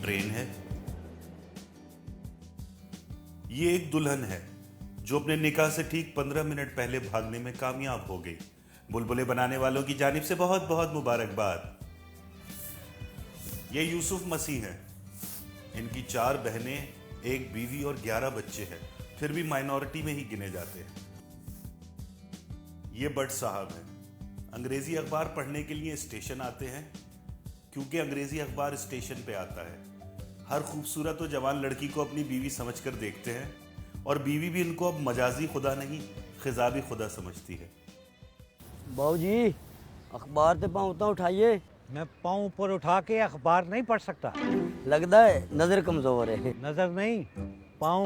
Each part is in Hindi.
ट्रेन है। ये एक दुल्हन है जो अपने निकाह से ठीक 15 मिनट पहले भागने में कामयाब हो गई। बुलबुले बनाने वालों की जानिब से बहुत बहुत मुबारकबाद। ये यूसुफ मसीह हैं। इनकी 4 बहनें, 1 बीवी और 11 बच्चे हैं, फिर भी माइनॉरिटी में ही गिने जाते हैं। ये बट साहब हैं। अंग्रेजी अखबार पढ़ने के लिए स्टेशन आते हैं, क्योंकि अंग्रेजी अखबार स्टेशन पे आता है। हर खूबसूरत और जवान लड़की को अपनी बीवी समझकर देखते हैं, और बीवी भी इनको अब मजाजी खुदा नहीं, खिजाबी खुदा समझती है। बाबूजी, अखबार तो पाँव उतना उठाइए। मैं पाँव ऊपर उठा के अखबार नहीं पढ़ सकता। लगता है नजर कमजोर है। नजर नहीं, पाँव।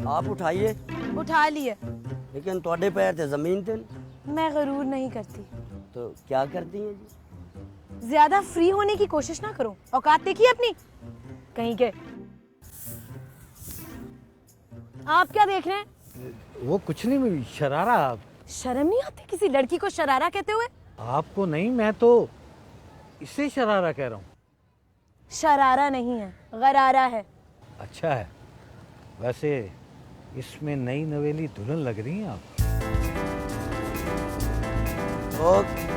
आप उठाइए। उठा लिए। लेकिन ਤੁਹਾਡੇ पैर ते जमीन थे। मैं गरूर नहीं करती। तो क्या करती हैं जी? ज्यादा फ्री होने की कोशिश ना करो। औकात देखिए अपनी कहीं के। आप क्या देख रहे हैं? वो कुछ नहीं, शरारा। शर्म नहीं आती किसी लड़की को शरारा कहते हुए? आपको नहीं, मैं तो इसे शरारा कह रहा हूँ। शरारा नहीं है, गरारा है। अच्छा है। वैसे इसमें नई नवेली दुल्हन लग रही हैं आप। ओके।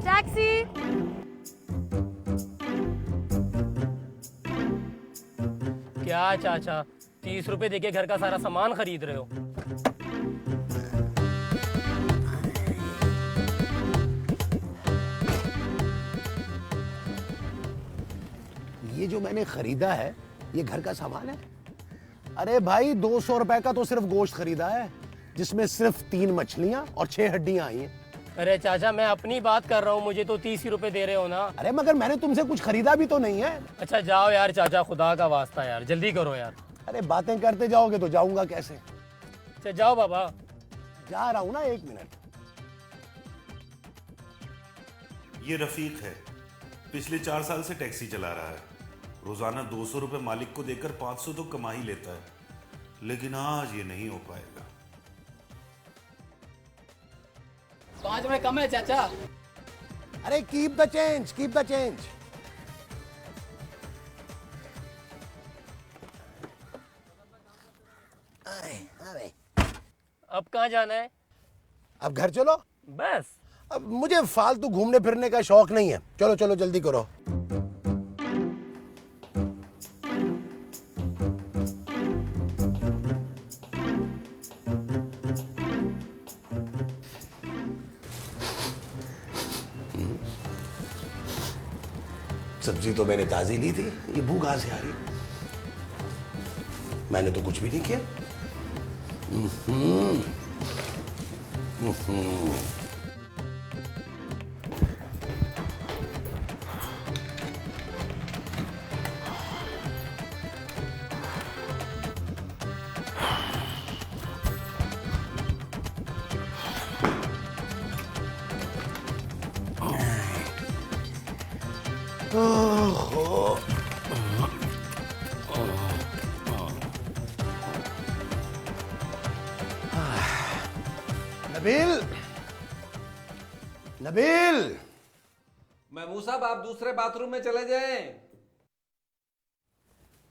टैक्सी। क्या चाचा 30 रुपए देके घर का सारा सामान खरीद रहे हो? ये जो मैंने खरीदा है, ये घर का सामान है। अरे भाई 200 रुपए का तो सिर्फ गोश्त खरीदा है, जिसमें सिर्फ 3 मछलियां और 6 हड्डियां आई हैं। अरे चाचा मैं अपनी बात कर रहा हूँ, मुझे तो 30 ही रुपए दे रहे हो ना। अरे मगर मैंने तुमसे कुछ खरीदा भी तो नहीं है। अच्छा जाओ यार चाचा, खुदा का वास्ता यार, जल्दी करो यार। अरे बातें करते जाओगे तो जाऊंगा कैसे? अच्छा जाओ बाबा। जा रहा हूं ना, 1 मिनट। ये रफीक है। पिछले 4 साल से टैक्सी चला रहा है। रोजाना 200 रुपए मालिक को देकर 500 तो कमा ही लेता है, लेकिन आज ये नहीं हो पाएगा। 5 में कम है चाचा। अरे keep the change, keep the change. अरे अब कहाँ जाना है? अब घर चलो। बस। अब मुझे फालतू घूमने फिरने का शौक नहीं है। चलो चलो जल्दी करो। सब्जी तो मैंने ताजी ली थी, ये भूख कहां से आ रही? मैंने तो कुछ भी नहीं किया। नबील, नबील। महमूद साहब आप दूसरे बाथरूम में चले जाएं।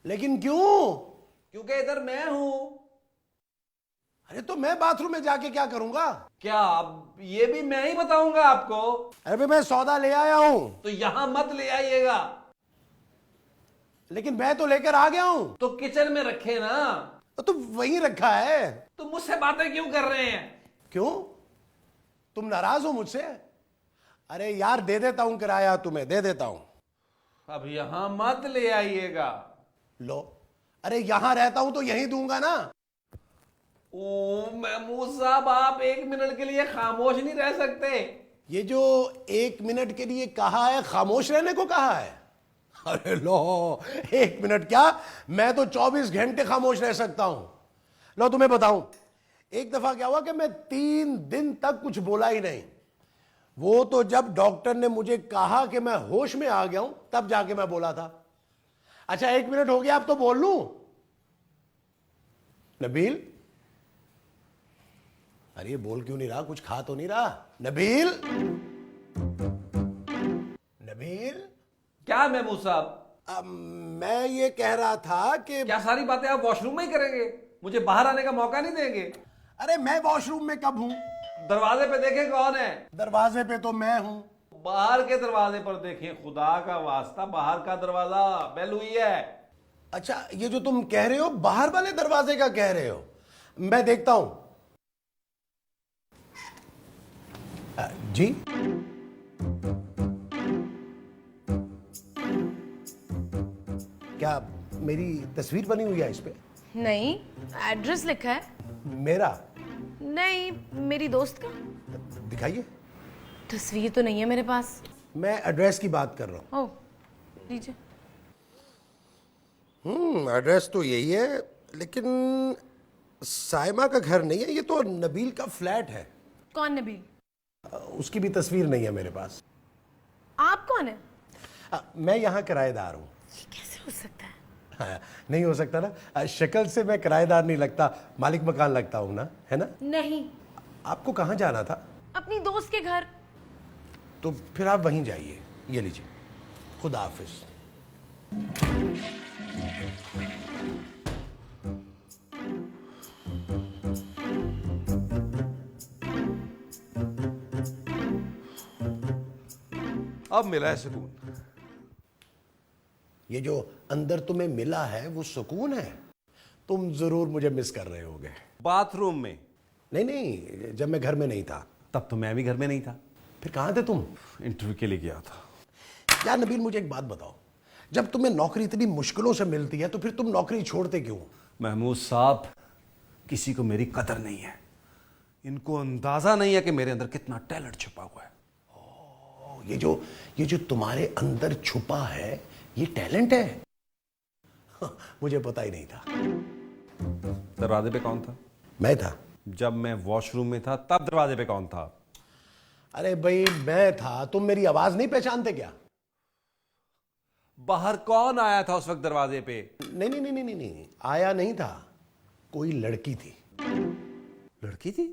लेकिन क्यों? क्योंकि इधर मैं हूं। अरे तो मैं बाथरूम में जाके क्या करूंगा? क्या अब ये भी मैं ही बताऊंगा आपको? अरे भाई मैं सौदा ले आया हूं। तो यहां मत ले आइएगा। लेकिन मैं तो लेकर आ गया हूं। तो किचन में रखे ना। तो वहीं रखा है। तो मुझसे बातें क्यों कर रहे हैं? क्यों? तुम नाराज हो मुझसे? अरे यार दे देता हूं किराया, तुम्हें दे देता हूं। अब यहां मत ले आइएगा। लो, अरे यहां रहता हूं तो यहीं दूंगा ना। ओ महमूद साहब आप 1 मिनट के लिए खामोश नहीं रह सकते। ये जो 1 मिनट के लिए कहा है, खामोश रहने को कहा है? अरे लो, 1 मिनट क्या, मैं तो 24 घंटे खामोश रह सकता हूं। लो तुम्हें बताऊं, एक दफा क्या हुआ कि मैं 3 दिन तक कुछ बोला ही नहीं। वो तो जब डॉक्टर ने मुझे कहा कि मैं होश में आ गया हूं तब जाके मैं बोला था। अच्छा 1 मिनट हो गया, अब तो बोल लूं। नबील, अरे ये बोल क्यों नहीं रहा? कुछ खा तो नहीं रहा? नबील, नबील। क्या महमूद साहब? मैं ये कह रहा था कि क्या सारी बातें आप वॉशरूम में ही करेंगे? मुझे बाहर आने का मौका नहीं देंगे? अरे मैं वॉशरूम में कब हूं? दरवाजे पे देखें कौन है? दरवाजे पे तो मैं हूं। बाहर के दरवाजे पर देखें, खुदा का वास्ता, बाहर का दरवाजा बेल हुई है। अच्छा, ये जो तुम कह रहे हो बाहर वाले दरवाजे का कह रहे हो, मैं देखता हूं। जी, क्या मेरी तस्वीर बनी हुई है इस पे? नहीं, एड्रेस लिखा है। मेरा? नहीं, मेरी दोस्त का। दिखाइए। तस्वीर तो नहीं है मेरे पास। मैं एड्रेस की बात कर रहा ओह, लीजिए। हूं। एड्रेस तो यही है, लेकिन साइमा का घर नहीं है, ये तो नबील का फ्लैट है। कौन नबील? उसकी भी तस्वीर नहीं है मेरे पास। आप कौन है? मैं यहाँ किराएदार हूँ। ये कैसे हो सकता है? हाँ, नहीं हो सकता ना, शक्ल से मैं किराएदार नहीं लगता, मालिक मकान लगता हूँ ना, है ना? नहीं, आपको कहाँ जाना था? अपनी दोस्त के घर। तो फिर आप वहीं जाइए। ये लीजिए, खुदा हाफिज। अब मिला है सुकून। ये जो अंदर तुम्हें मिला है वो सुकून है। तुम जरूर मुझे मिस कर रहे होगे। बाथरूम में? नहीं नहीं, जब मैं घर में नहीं था। तब तो मैं भी घर में नहीं था। फिर कहाँ थे तुम? इंटरव्यू के लिए गया था। यार नबील, मुझे एक बात बताओ, जब तुम्हें नौकरी इतनी मुश्किलों से मिलती है तो फिर तुम नौकरी छोड़ते क्यों? महमूद साहब, किसी को मेरी कदर नहीं है। इनको अंदाजा नहीं है कि मेरे अंदर कितना टैलेंट छुपा हुआ है। ये जो तुम्हारे अंदर छुपा है, ये टैलेंट है? मुझे पता ही नहीं था। दरवाजे पे कौन था? मैं था। जब मैं वॉशरूम में था तब दरवाजे पे कौन था? अरे भाई मैं था, तुम मेरी आवाज नहीं पहचानते क्या? बाहर कौन आया था उस वक्त दरवाजे पे? नहीं नहीं नहीं नहीं नहीं, आया नहीं था, कोई लड़की थी। लड़की थी?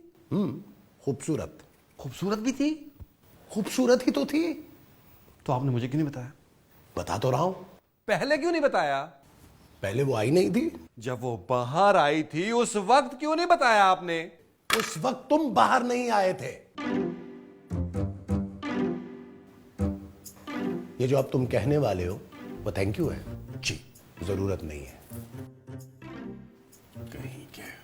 खूबसूरत। खूबसूरत भी थी? खूबसूरत ही तो थी। तो आपने मुझे क्यों नहीं बताया? बता तो रहा हूं। पहले क्यों नहीं बताया? पहले वो आई नहीं थी। जब वो बाहर आई थी उस वक्त क्यों नहीं बताया आपने? उस वक्त तुम बाहर नहीं आए थे। ये जो अब तुम कहने वाले हो वो थैंक यू है जी, जरूरत नहीं है। कहीं के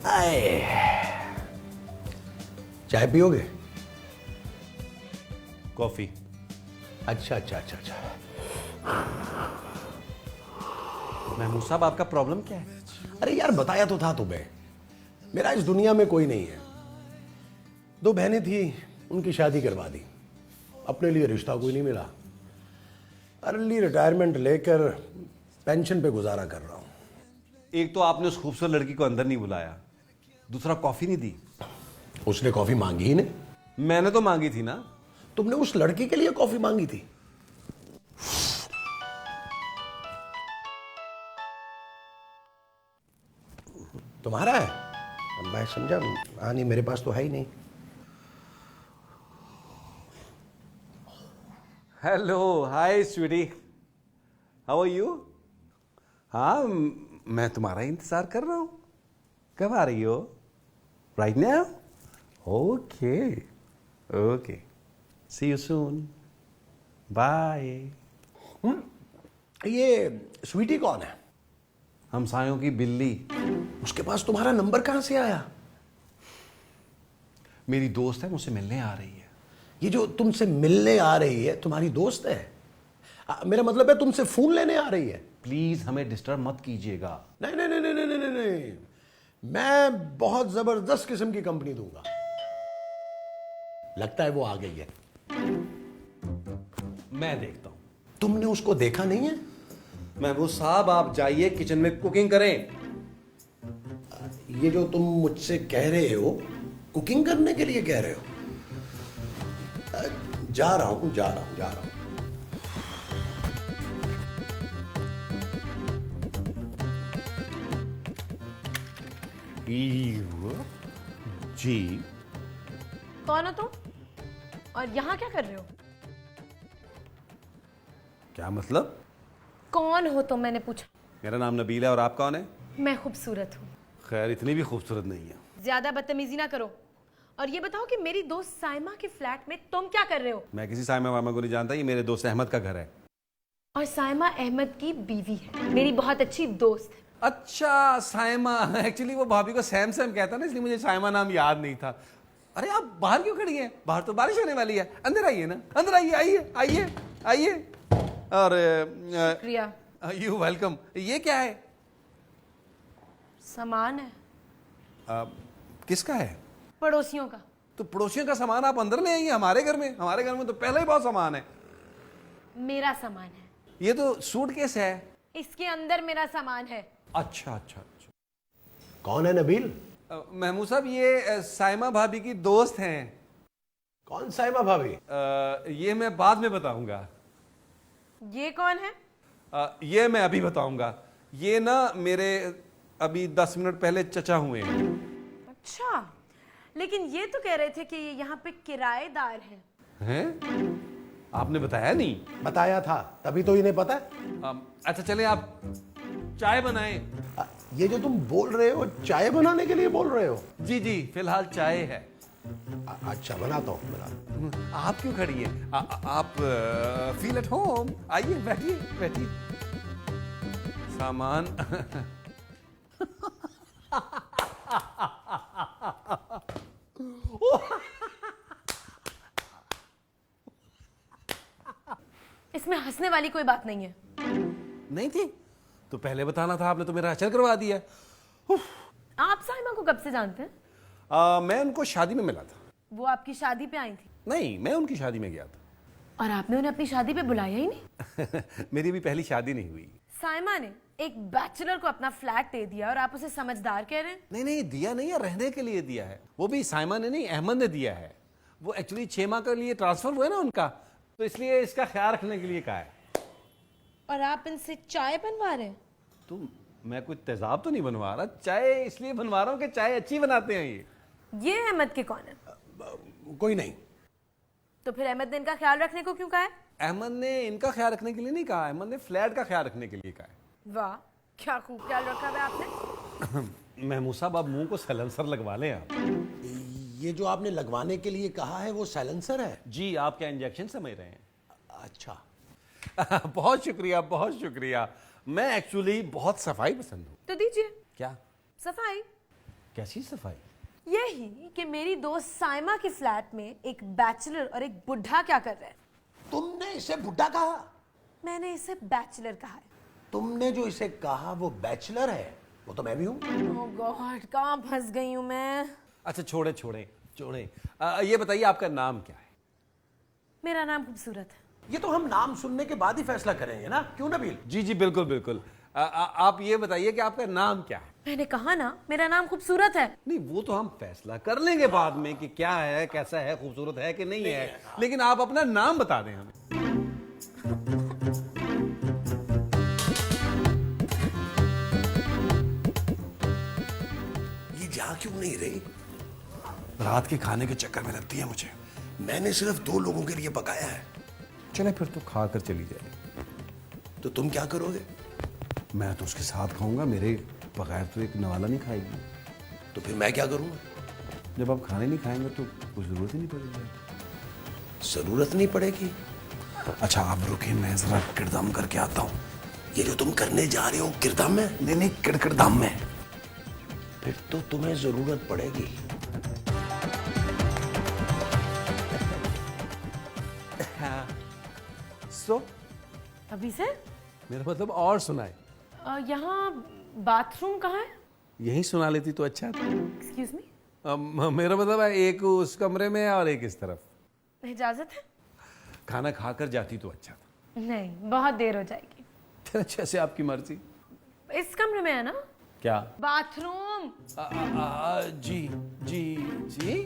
आए, चाय पियोगे? कॉफी। अच्छा अच्छा अच्छा अच्छा। महमूद साहब, आपका प्रॉब्लम क्या है? अरे यार बताया तो था तुम्हें, मेरा इस दुनिया में कोई नहीं है। 2 बहनें थी, उनकी शादी करवा दी। अपने लिए रिश्ता कोई नहीं मिला। अर्ली रिटायरमेंट लेकर पेंशन पे गुजारा कर रहा हूं। एक तो आपने उस खूबसूरत लड़की को अंदर नहीं बुलाया, दूसरा कॉफी नहीं दी। उसने कॉफी मांगी ही नहीं। मैंने तो मांगी थी ना। तुमने उस लड़की के लिए कॉफी मांगी थी? तुम्हारा है? अब मैं समझा। हाँ नहीं, मेरे पास तो है ही नहीं। Hello, hi sweetie, how are you? हाँ, मैं तुम्हारा इंतजार कर रहा हूं। कब आ रही हो? Right now? Okay okay, see you soon, bye. ये स्वीटी कौन है? हमसायों की बिल्ली। उसके पास तुम्हारा नंबर कहां से आया? मेरी दोस्त है, मुझसे मिलने आ रही है। ये जो तुमसे मिलने आ रही है तुम्हारी दोस्त है? मेरा मतलब है तुमसे फोन लेने आ रही है। प्लीज हमें डिस्टर्ब मत कीजिएगा। नहीं नहीं नहीं नहीं नहीं नहीं नहीं, मैं बहुत जबरदस्त किस्म की कंपनी दूंगा। लगता है वो आ गई है। मैं देखता हूं। तुमने उसको देखा नहीं है? महबूब साहब आप जाइए किचन में कुकिंग करें। ये जो तुम मुझसे कह रहे हो, कुकिंग करने के लिए कह रहे हो? जा रहा हूं। जी कौन हो तुम और यहाँ क्या कर रहे हो? क्या मतलब? कौन हो तुम, मैंने पूछा। मेरा नाम नबील है और आप कौन है? मैं खूबसूरत हूँ। खैर इतनी भी खूबसूरत नहीं है। ज्यादा बदतमीजी ना करो और ये बताओ कि मेरी दोस्त साइमा के फ्लैट में तुम क्या कर रहे हो? मैं किसी साइमा वामा को नहीं जानता, ये मेरे दोस्त अहमद का घर है। और साइमा अहमद की बीवी है, मेरी बहुत अच्छी दोस्त है। अच्छा साइमा, एक्चुअली वो भाभी को सैम सैम कहता ना, इसलिए मुझे साइमा नाम याद नहीं था। अरे आप बाहर क्यों खड़ी हैं? बाहर तो बारिश होने वाली है, अंदर आइए ना, अंदर आइए, आइए आइए आइए। और प्रिया, यू वेलकम। ये क्या है? सामान है। किसका है? पड़ोसियों का। तो पड़ोसियों का सामान आप अंदर ले आइए हमारे घर में। हमारे घर में तो पहले ही बहुत सामान है। मेरा सामान है। ये तो सूटकेस है। इसके अंदर मेरा सामान है। अच्छा अच्छा अच्छा। कौन है नबील? महमूद साहब ये साइमा भाभी की दोस्त हैं। कौन साइमा भाभी? ये मैं बाद में बताऊंगा। ये कौन है? ये मैं अभी बताऊंगा। ये ना मेरे अभी 10 मिनट पहले चचा हुए हैं। अच्छा, लेकिन ये तो कह रहे थे कि ये यहाँ पे किराएदार हैं। आपने बताया नहीं? बताया था, तभी तो इन्हें पता है। अच्छा चले आप चाय बनाएं। ये जो तुम बोल रहे हो, चाय बनाने के लिए बोल रहे हो? जी जी, फिलहाल चाय है। अच्छा, बनाता हूँ। आप क्यों खड़ी हैं? आप फील एट होम। आइए बैठिए बैठिए। सामान इसमें हंसने वाली कोई बात नहीं है। नहीं थी तो पहले बताना था, आपने तो मेरा अचल करवा दिया। आप साइमा को कब से जानते हैं? मैं उनको शादी में मिला था। वो आपकी शादी पे आई थी? नहीं, मैं उनकी शादी में गया था। और आपने उन्हें अपनी शादी पे बुलाया ही नहीं? मेरी भी पहली शादी नहीं हुई। साइमा ने एक बैचलर को अपना फ्लैट दे दिया और आप उसे समझदार कह रहे हैं? नहीं नहीं, दिया नहीं है, रहने के लिए दिया है। वो भी साइमा ने नहीं, अहमद ने दिया है। वो एक्चुअली 6 माह के लिए ट्रांसफर हुआ है ना उनका, तो इसलिए इसका ख्याल रखने के लिए कहा है। और आप इनसे चाय बनवा रहे हैं? तुम, मैं कोई तेजाब तो नहीं बनवा रहा, चाय इसलिए बनवा रहा हूँ कि चाय अच्छी बनाते हैं ये। अहमद के कौन है? कोई नहीं। तो फिर अहमद ने इनका ख्याल रखने को क्यों कहा है? अहमद ने इनका ख्याल रखने के लिए नहीं कहा, अहमद ने फ्लैट का ख्याल रखने के लिए कहा है। वाह, क्या खूब ख्याल रखा है आपने। महमूद साहब, अब मुंह को सैलेंसर लगवा लें आप। ये जो आपने लगवाने के लिए कहा है वो साइलेंसर है? जी, आप क्या इंजेक्शन समझ रहे हैं? अच्छा। बहुत शुक्रिया, बहुत शुक्रिया। मैं एक्चुअली बहुत सफाई पसंद हूँ। तो दीजिए। क्या सफाई? कैसी सफाई? यही कि मेरी दोस्त साइमा के फ्लैट में एक बैचलर और एक बुढ़ा क्या कर रहे हैं। तुमने इसे बुढ़ा कहा? मैंने इसे बैचलर कहा है। तुमने जो इसे कहा वो बैचलर है, वो तो मैं भी हूँ। ओह गॉड, कहाँ फंस गई हूँ मैं। अच्छा छोड़े छोड़े छोड़े, ये बताइए आपका नाम क्या है? मेरा नाम खूबसूरत है। ये तो हम नाम सुनने के बाद ही फैसला करेंगे ना, क्यों नबील? जी जी बिल्कुल बिल्कुल। आप ये बताइए कि आपका नाम क्या है? मैंने कहा ना, मेरा नाम खूबसूरत है। नहीं, वो तो हम फैसला कर लेंगे बाद में कि क्या है, कैसा है, खूबसूरत है कि नहीं है, लेकिन आप अपना नाम बता दें हमें। ये जा क्यों नहीं रही? रात के खाने के चक्कर में लगती है मुझे। मैंने सिर्फ 2 लोगों के लिए पकाया है। चले फिर तो खा कर चली जाए। तो तुम क्या करोगे? मैं तो उसके साथ खाऊंगा, मेरे बगैर तो एक नवाला नहीं खाएगी। तो फिर मैं क्या करूंगा? जब आप खाने नहीं खाएंगे तो कुछ जरूरत ही नहीं पड़ेगी। जरूरत नहीं पड़ेगी? अच्छा आप रुकिए, मैं जरा किरदाम करके आता हूँ। ये जो तुम करने जा रहे हो किरदाम में? नहीं नहीं, किरदाम में। फिर तो तुम्हें जरूरत पड़ेगी। सो अभी से? मेरा मतलब और सुनाए। यहाँ बाथरूम कहाँ है? यही सुना लेती तो अच्छा था। Excuse me. मेरा मतलब है एक उस कमरे में और एक इस तरफ। इजाजत है? खाना खाकर जाती तो अच्छा था। नहीं, बहुत देर हो जाएगी। जैसे आपकी मर्जी। इस कमरे में है ना? क्या? बाथरूम। जी जी जी।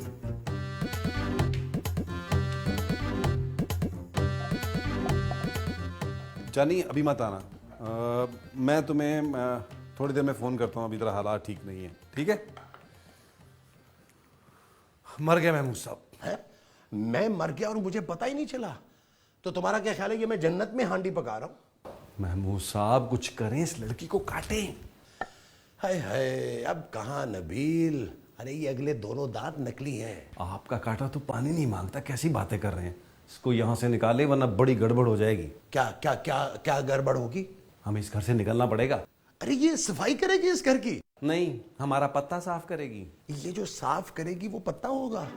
जानी अभी मत आना। मैं तुम्हें थोड़ी देर में फोन करता हूँ, अभी तरह हालात ठीक नहीं है, ठीक है? मर गया महमूद साहब। है? मैं मर गया और मुझे पता ही नहीं चला? तो तुम्हारा क्या ख्याल है कि मैं जन्नत में हांडी पका रहा हूं? महमूद साहब कुछ करें, इस लड़की को काटें। हाय हाय, अब कहाँ नबील। अरे ये अगले दोनों दांत नकली हैं। आपका काटा तो पानी नहीं मांगता, कैसी बातें कर रहे हैं? इसको यहाँ से निकाले वरना बड़ी गड़बड़ हो जाएगी। क्या क्या क्या क्या गड़बड़ होगी? हमें इस घर से निकलना पड़ेगा। अरे ये सफाई करेगी इस घर की? नहीं, हमारा पत्ता साफ करेगी। ये जो साफ करेगी वो पत्ता होगा?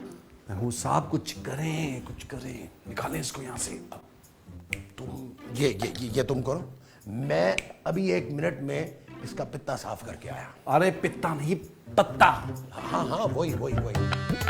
महमूद साहब कुछ करें, कुछ करें, निकालें इसको यहाँ से। तुम ये तुम करो, मैं अभी 1 मिनट में इसका पित्ता साफ करके आया। अरे पित्ता नहीं, पत्ता। हाँ हाँ वही वही वही।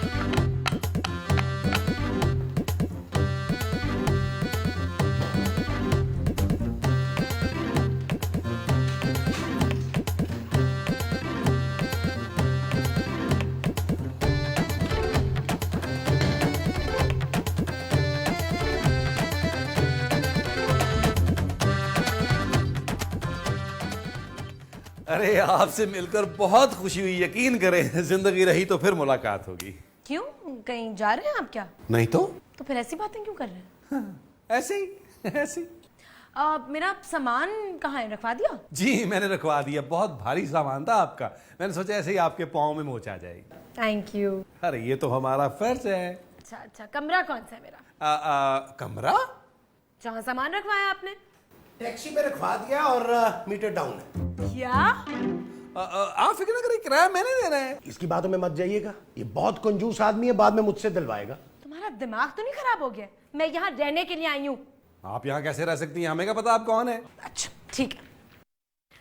अरे आपसे मिलकर बहुत खुशी हुई, यकीन करें जिंदगी रही तो फिर मुलाकात होगी। क्यों, कहीं जा रहे हैं आप क्या? नहीं तो फिर ऐसी बातें क्यों कर रहे हैं? ऐसे ही ऐसे ही। मेरा सामान कहाँ है, रखवा दिया? जी मैंने रखवा दिया, बहुत भारी सामान था आपका, मैंने सोचा ऐसे ही आपके पाँव में मोच आ जाएगी। Thank you. अरे ये तो हमारा फर्ज है। अच्छा, कमरा कौन सा है मेरा? कमरा जहाँ सामान रखवाया आपने? टैक्सी में रखवा दिया और मीटर डाउन है। क्या? आप फिक्र न करिए, किराया मैंने देना है। इसकी बातों में मत जाइएगा, ये बहुत कंजूस आदमी है, बाद में मुझसे दिलवाएगा। तुम्हारा दिमाग तो नहीं खराब हो गया? मैं यहाँ रहने के लिए आई हूँ। आप यहाँ कैसे रह सकती हैं, हमें क्या पता आप कौन है। अच्छा ठीक है,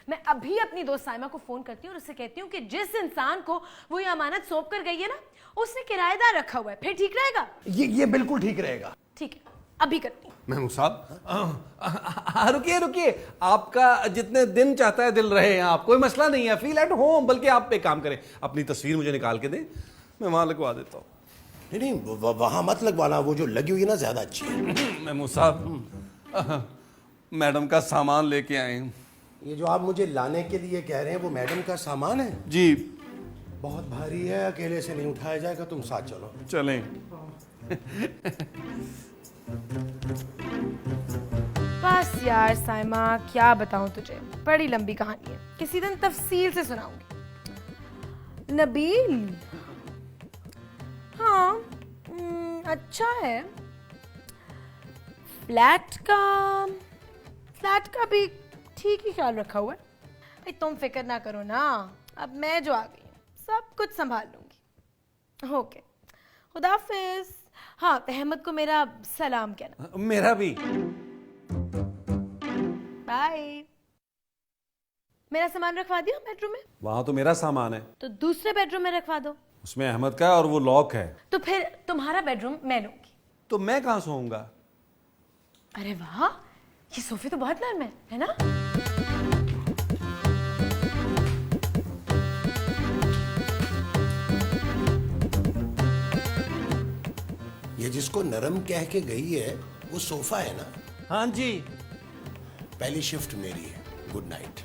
मैं अभी अपनी दोस्त साइमा को फोन करती हूँ और उससे कहती हूँ कि जिस इंसान को वो ये अमानत सौंप कर गई है ना, उसने किराएदार रखा हुआ है, फिर ठीक रहेगा? ये बिल्कुल ठीक रहेगा। ठीक है, अभी करती हूँ। महमूद साहब रुकिए रुकिए, आपका जितने दिन चाहता है दिल रहे हैं, आप कोई मसला नहीं है, फील एट होम। बल्कि आप एक काम करें, अपनी तस्वीर मुझे निकाल के दें, मैं वहां लगवा देता हूँ। नहीं वहां मत लगवाना, वो जो लगी हुई है ना ज्यादा अच्छी है। महमूद साहब मैडम का सामान लेके आए हैं। ये जो आप मुझे लाने के लिए कह रहे हैं वो मैडम का सामान है? जी। बहुत भारी है, अकेले से नहीं उठाया जाएगा, तुम साथ चलो। चलें। बस यार साइमा, क्या बताऊं तुझे, बड़ी लंबी कहानी है, किसी दिन तफसील से सुनाऊंगी। नबील, हाँ अच्छा है, फ्लैट का भी ठीक ही ख्याल रखा हुआ है। भाई तुम फिक्र ना करो ना, अब मैं जो आ गई हूँ सब कुछ संभाल लूंगी। ओके, खुदाफिज। हाँ, अहमद को मेरा सलाम कहना। मेरा भी। बाय। मेरा सामान रखवा दिया बेडरूम में? वहां तो मेरा सामान है। तो दूसरे बेडरूम में रखवा दो। उसमें अहमद का है और वो लॉक है। तो फिर तुम्हारा बेडरूम मैं लूंगी। तो मैं कहाँ सोऊंगा? अरे वाह, ये सोफे तो बहुत नरम है ना? ये जिसको नरम कह के गई है वो सोफा है ना? हाँ जी। पहली शिफ्ट मेरी है, गुड नाइट।